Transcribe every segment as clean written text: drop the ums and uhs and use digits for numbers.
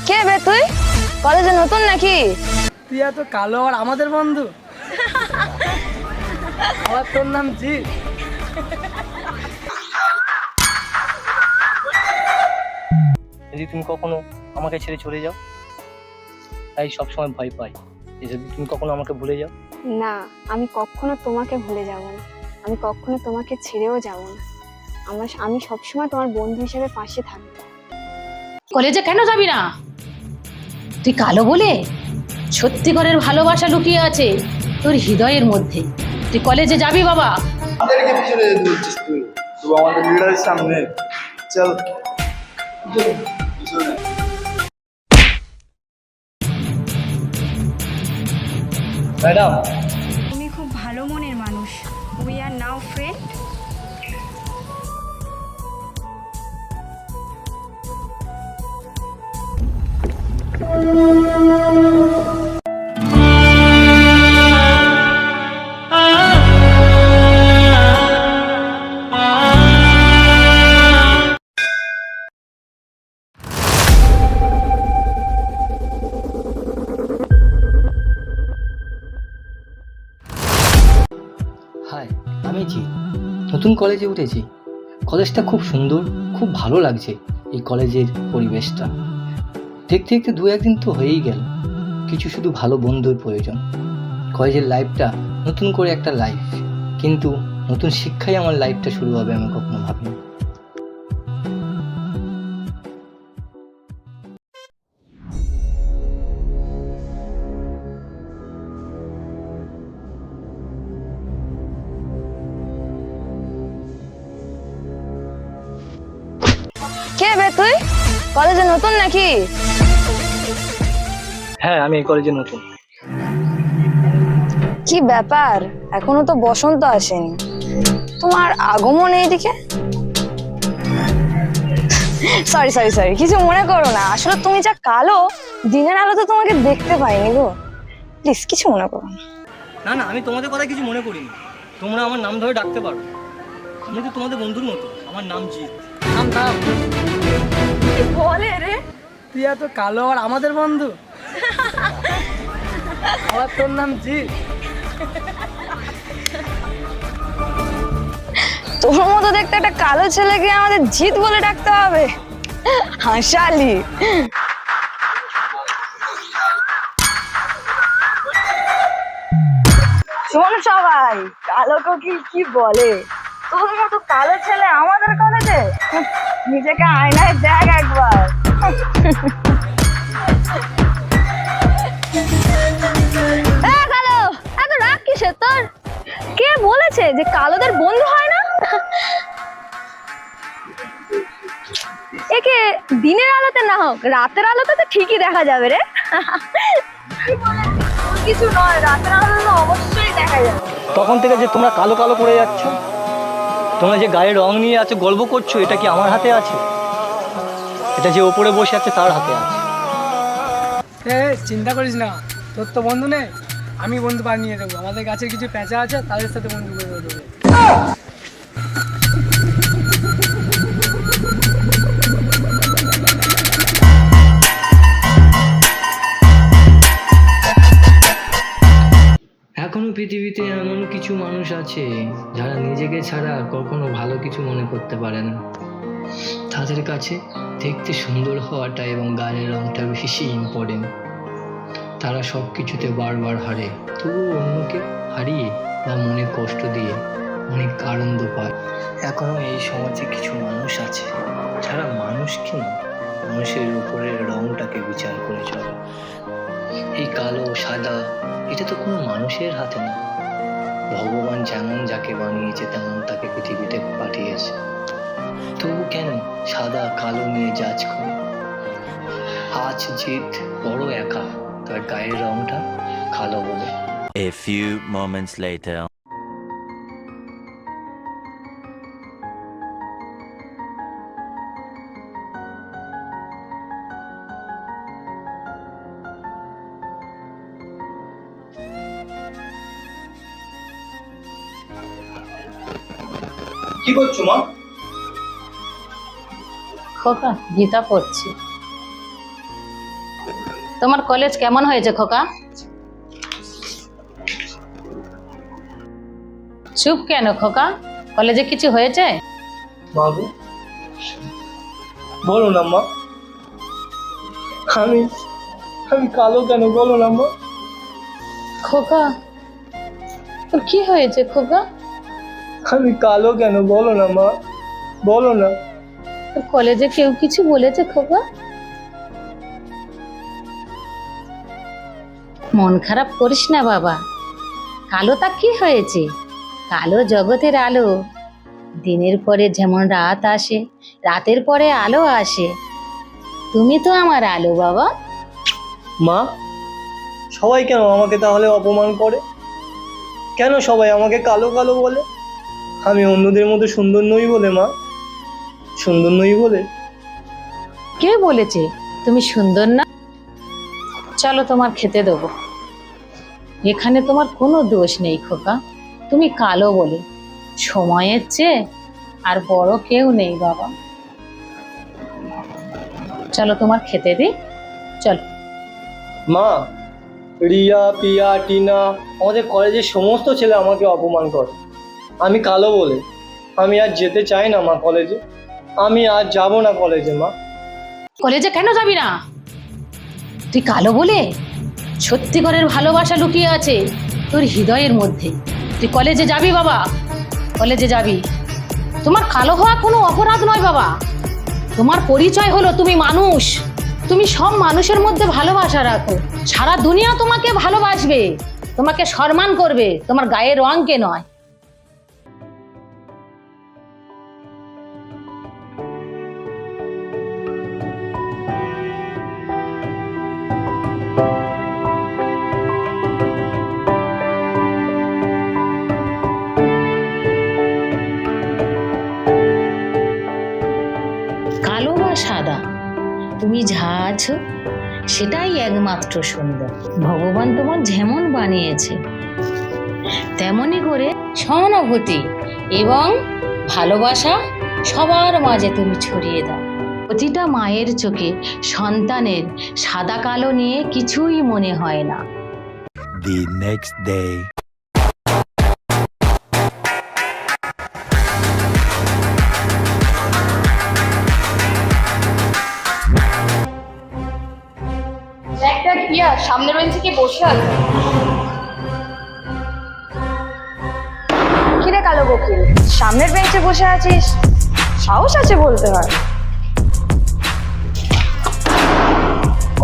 কে বে তুই? কলেজে নতুন নাকি? তুই এত কালো আর আমাদের বন্ধু। আমার তোর নাম জি। যদি তুমি কখনো আমাকে ছেড়ে চলে যাও, তাই সবসময় ভয় পাই যে যদি তুমি কখনো আমাকে ভুলে যাও। না, আমি কখনো তোমাকে ভুলে যাব না। আমি কখনো তোমাকে ছেড়েও যাব না। আমি সবসময় তোমার বন্ধু হিসেবে পাশে থাকবো। কলেজে কেন যাবি না? তুই কালো বলে সত্যিকারের ভালোবাসা লুকিয়ে আছে তোর হৃদয়ের মধ্যে। তুই কলেজে যাবি বাবা। আমাদেরকে পিছনে যেতে দিচ্ছিস তুই? তুই আমাদের লিডারের সামনে চল পিছনে। ম্যাডাম, তুমি খুব ভালো মনের মানুষ। We are now friend. Hi, আমি জি নতুন কলেজে উঠেছি। কলেজটা খুব সুন্দর, খুব ভালো লাগছে। এই কলেজের পরিবেশটা দেখতে দেখতে দু একদিন তো হয়েই গেল। কিছু শুধু ভালো বন্ধুর প্রয়োজন। কলেজের লাইফটা নতুন করে একটা লাইফ, কিন্তু নতুন শিক্ষায় আমার লাইফটা শুরু হবে আমি কখনো ভাবিনি। কে বে তুই? কলেজে নতুন নাকি? হ্যাঁ, আমি এই কলেজে নতুন। কি ব্যাপার, এখনো তো বসন্ত আসেনি, তোমার আগমন এইদিকে? সরি সরি সরি, কিছু মনে করো না। আসলে তুমি যা কালো, দিনের আলো তো তোমাকে দেখতে পাইনি গো। প্লিজ কিছু মনে করো না। না না, আমি তোমাদের কথা কিছু মনে করিনি। তোমরা আমার নাম ধরে ডাকতে পারো। আমি তো তোমাদের বন্ধুর মতো। আমার নাম জিৎ। নাম নাম কি বলে রে? তুই এত কালো আর আমাদের বন্ধু। আমার তোর নাম জি। তোর মতো দেখতে একটা কালো ছেলেকে আমাদের জিৎ বলে ডাকতে হবে? হাসালি। শোন সবাই, কালো কোকিল কি বলে? তোর মতো কালো ছেলে আমাদের কলেজে? নিজেকে আয়নায় দেখ একবার। কালো, এত রাগ কিসের তোর? কে বলেছে যে কালোদের বন্ধু হয় না? একে দিনের আলোতে না হোক, রাতের আলোতে তো ঠিকই দেখা যাবে রে। কিছু নয়, রাতের আলোতে তো অবশ্যই দেখা যাবে। তখন থেকে যে তোমরা কালো কালো করে যাচ্ছ, তোমরা যে গায়ে রং নিয়ে আছো, গল্প করছো, এটা কি আমার হাতে আছে? এটা যে ওপরে বসে আছে তার হাতে আছে। চিন্তা করিস না, তোর তো বন্ধু নেই, আমি বন্ধু বানিয়ে দেবো। আমাদের গাছের কিছু পেঁচা আছে, তাদের সাথে বন্ধু করে দেবো। এখনো পৃথিবীতে এমন কিছু মানুষ আছে যারা নিজেকে ছাড়া কখনো ভালো কিছু মনে করতে পারে না। তাদের কাছে দেখতে সুন্দর হওয়াটা এবং গায়ের রংটা বেশি ইম্পর্টেন্ট। তারা সব কিছুতে বারবার হারে, তবুও অন্যকে হারিয়ে বা মনে কষ্ট দিয়ে অনেক আনন্দ পায়। এখনো এই সমাজে কিছু মানুষ আছে যারা মানুষকে না, মানুষের উপরের রংটাকে বিচার করে চলে। এই কালো সাদা এটা তো কোনো মানুষের হাতে না। ভগবান যেমন যাকে বানিয়েছে তেমন তাকে পৃথিবীতে পাঠিয়েছে। তবু কেন সাদা কালো নিয়ে জাজ করে? আজ জিৎ বড় একা, তার গায়ের রংটা কালো বলে। A few moments later. কি করছো মা? খোকা গীতা পড়ছি। তোমার কলেজ কেমন হয়েছে খোকা? চুপ কেন খোকা? কলেজে কিছু হয়েছে? বাবু বলো না মা, আমি আমি কালো কেন বলো না মা? খোকা তোর কি হয়েছে খোকা? আমি কালো কেন বলো না মা, বলো না। তোর কলেজে কেউ কিছু বলেছে খোকা? মন খারাপ করিস না বাবা, কালো তা কি হয়েছে? কালো জগতের আলো। দিনের পরে যেমন রাত আসে, রাতের পরে আলো আসে। তুমি তো আমার আলো বাবা। মা, সবাই কেন আমাকে তাহলে অপমান করে? কেন সবাই আমাকে কালো কালো বলে? আমি অন্যদের মতো সুন্দর নই বলে মা, সুন্দর নই বলে। কে বলেছে তুমি সুন্দর না? চলো তোমার খেতে দেবো। এখানে তোমার কোনো দোষ নেই খোকা, তুমি কালো বলে। সময়ের চেয়ে আর বড় কেউ নেই বাবা। চলো তোমার খেতে দিই, চলো। মা, রিয়া, পিয়া, টিনা, আমাদের কলেজের সমস্ত ছেলে আমাকে অপমান করে আমি কালো বলে। আমি আর যেতে চাই না মা কলেজে, আমি আর যাব না কলেজে মা। কলেজে কেন যাবি না? তুই কালো বলে সত্যিকারের ভালোবাসা লুকিয়ে আছে তোর হৃদয়ের মধ্যে। তুই কলেজে যাবি বাবা, কলেজে যাবি। তোমার কালো হওয়া কোনো অপরাধ নয় বাবা। তোমার পরিচয় হলো তুমি মানুষ। তুমি সব মানুষের মধ্যে ভালোবাসা রাখো। সারা দুনিয়া তোমাকে ভালোবাসবে, তোমাকে সম্মান করবে, তোমার গায়ের রঙকে নয়। কালো বা সাদা, তুমি যা আছো সেটাই একমাত্র সুন্দর। ভগবান তোমার যেমন বানিয়েছে তেমনি করে সহানুভূতি এবং ভালোবাসা সবার মাঝে তুমি ছড়িয়ে দাও। প্রতিটা মায়ের চোখে সন্তানের সাদা কালো নিয়ে কিছুই মনে হয় না। The next day. একটা প্রিয়া সামনের বেঞ্চে কে বসে আছে? কিরে কালো বকিল, সামনের বেঞ্চে বসে আছিস? সাহস আছে বলতে হয়।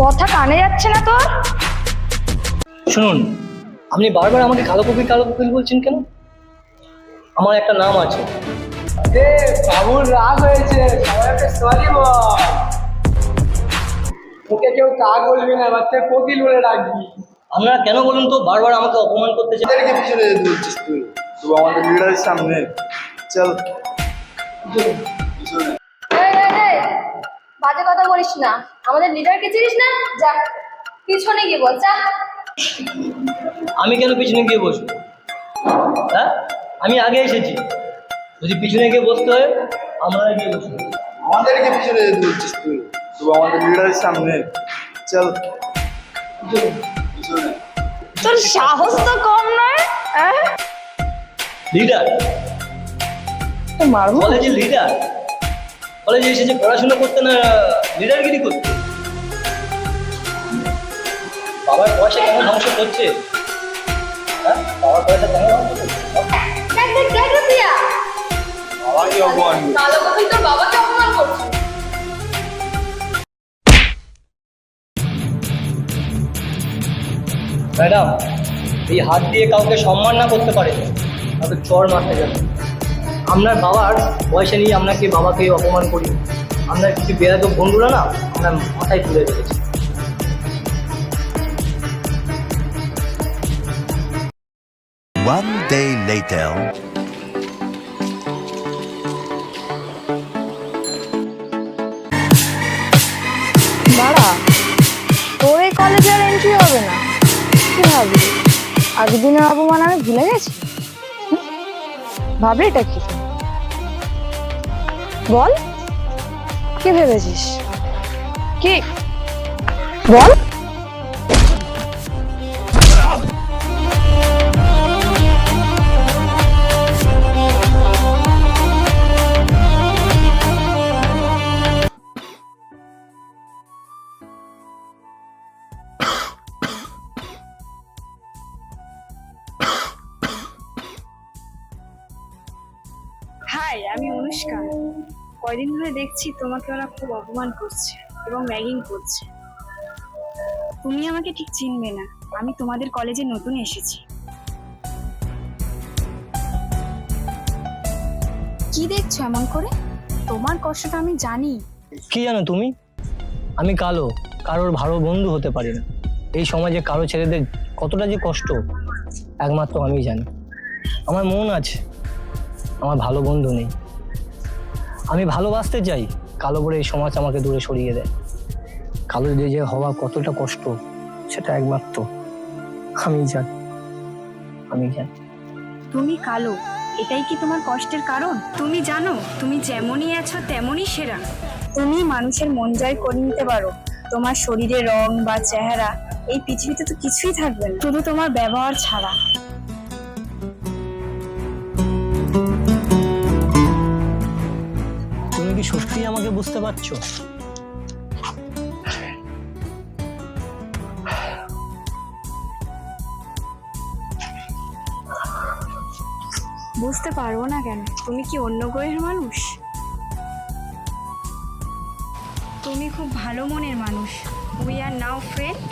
কথা কানে যাচ্ছে না তোর? শুনুন, আপনি বারবার আমাকে কালো কপিল বলছেন কেন? আমার একটা নাম আছে। বাবুর রাগ হয়েছে, সবাইকে সরি বল। তোকে কেউ তা বলবি না, এবার তুই কোকিল বলে ডাকবি। আপনারা কেন বলুন তো বারবার আমাকে অপমান করতে চান? আমাদেরকে পিছনে যেতে বলছিস তুই? তুই আমাদের লিডারের সামনে চল পিছনে। বাজে কথা বলিস না, আমাদের লিডারকে চিনিস না? যা পিছনে গিয়ে বল, যা। আমি কেন পিছনে গিয়ে বসবো? হ্যাঁ, আমি আগে এসেছি। যদি পিছনে গিয়ে বসতে হয় আমরা গিয়ে বসবো। আমাদেরকে পিছনে যেতে বলছিস তুই? তুই আমাদের লিডারের সামনে চল পিছনে। তোর সাহস তো কম নয়। লিডার? মারবো কলেজের লিডার? কলেজে এসেছে পড়াশোনা করতে না লিডারগিরি করতে? বাবার পয়সা কেন ধ্বংস করছে? হ্যাঁ, বাবার পয়সা কেন ধ্বংস করছে? বাবাকে অপমান করছিস। কালো কপিল তোর বাবাকে অপমান করছে। ম্যাডাম, এই হাত দিয়ে কাউকে সম্মান না করতে পারে তাকে চড় মারতে যাবে। আপনার বাবার পয়সা নিয়ে আপনাকে বাবাকে অপমান করি। আপনার কিছু বেয়াদব বন্ধুরা না আপনার মাথায় তুলে রেখেছে। One day later. দাঁড়া, তোর এই কলেজে আর এন্ট্রি হবে না। কি ভাবলি আগের দিনের অপমান আমি ভুলে গেছি? ভাবলি এটা কি? বল, কি ভেবেছিস? কি বল? কয়দিন ধরে দেখছি তোমাকে ওরা খুব অপমান করছে এবং র্যাগিং করছে। তুমি আমাকে ঠিক চিনবে না, আমি তোমাদের কলেজে নতুন এসেছি। কি দেখছো এমন করে? তোমার কষ্টটা আমি জানি। কি জানো তুমি? আমি কালো, কারোর ভালো বন্ধু হতে পারি না। এই সমাজে কালো ছেলেদের কতটা যে কষ্ট একমাত্র আমিই জানি। আমার মন আছে, আমার ভালো বন্ধু নেই। আমি ভালোবাসতে চাই, কালো বলে এই সমাজ আমাকে দূরে সরিয়ে দেয়। কালো যে হওয়া কতটা কষ্ট সেটা একমাত্র আমিই জানি, আমি জানি। তুমি কালো, এটাই কি তোমার কষ্টের কারণ? তুমি জানো তুমি যেমনই আছো তেমনই সেরা। তুমি মানুষের মন জয় করে নিতে পারো। তোমার শরীরের রং বা চেহারা এই পৃথিবীতে তো কিছুই থাকবে না, শুধু তোমার ব্যবহার ছাড়া। তুমি কি সত্যিই আমাকে বুঝতে পারছো? বুঝতে পারবো না কেন? তুমি কি অন্য গ্রহের মানুষ? তুমি খুব ভালো মনের মানুষ। We are now friend.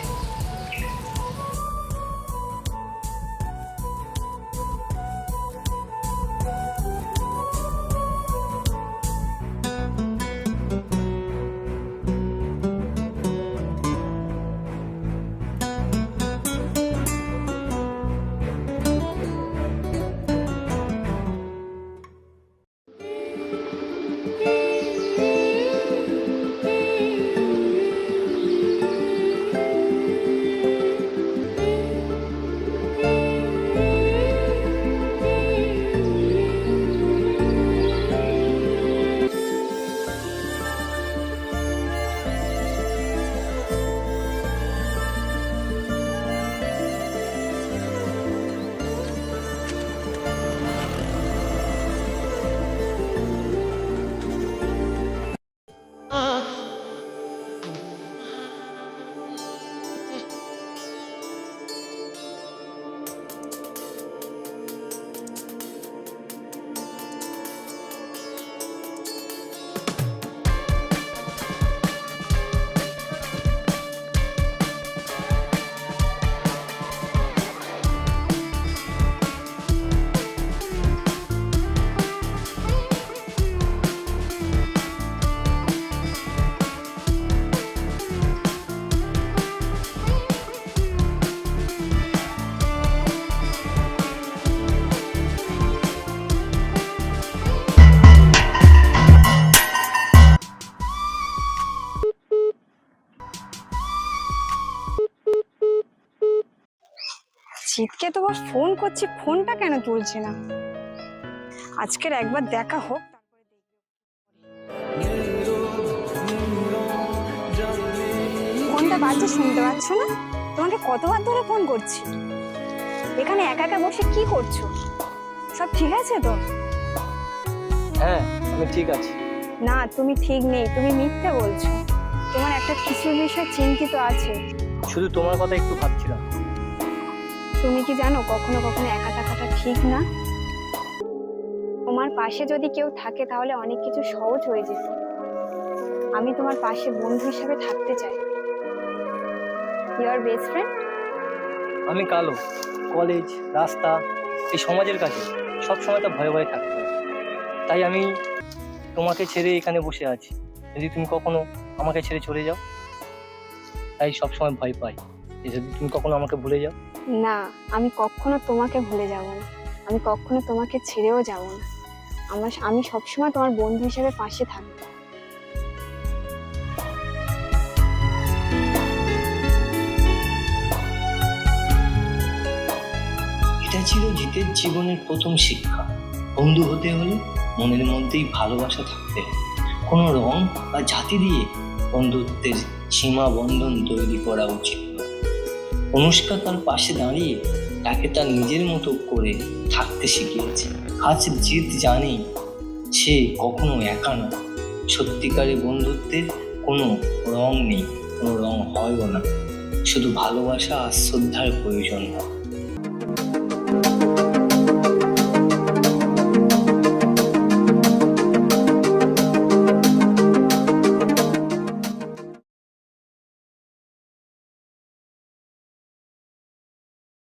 জিতকে তোমার ফোন করছি, ফোনটা কেন তুলছে না? আজকের একবার দেখা হোক, ফোনটা বাজছে শুনতে পাচ্ছ না? তোমাকে কতবার ধরে ফোন করছি। এখানে একা একা বসে কি করছো? সব ঠিক আছে তো? হ্যাঁ, আমি ঠিক আছি। না, তুমি ঠিক নেই, তুমি মিথ্যে বলছো। তোমার একটা কিছু বিষয় চিন্তিত আছে। শুধু তোমার কথা একটু ভাবছিলাম। তুমি কি জানো কখনো কখনো একা থাকাটা ঠিক না? তোমার পাশে যদি কেউ থাকে তাহলে অনেক কিছু সহজ হয়ে যেত। আমি তোমার পাশে বন্ধু হিসেবে থাকতে চাই। Your best friend. আমি কালো, কলেজ, রাস্তা, এই সমাজের কাছে সবসময় তো ভয়ে ভয়ে থাকতে হয়। তাই আমি তোমাকে ছেড়ে এখানে বসে আছি। যদি তুমি কখনো আমাকে ছেড়ে চলে যাও, তাই সবসময় ভয় পাই যে যদি তুমি কখনো আমাকে ভুলে যাও। না, আমি কখনো তোমাকে ভুলে যাব না, আমি কখনো তোমাকে ছেড়েও যাব না। আমি সবসময় তোমার বন্ধু হিসেবে পাশে থাকবো। এটা ছিল জিতের জীবনের প্রথম শিক্ষা। বন্ধু হতে হলে মনের মধ্যেই ভালোবাসা থাকতে হবে। কোনো রং বা জাতি দিয়ে বন্ধুত্বের সীমা বন্ধন তৈরি করা উচিত নয়। অনুষ্কা তার পাশে দাঁড়িয়ে তাকে তার নিজের মতো করে থাকতে শিখিয়েছে। আজ জিত জানে সে কখনো একা না। সত্যিকারের বন্ধুত্বের কোনো রং নেই, কোনো রং হয়ও না। শুধু ভালোবাসা আর শ্রদ্ধার প্রয়োজন হয়।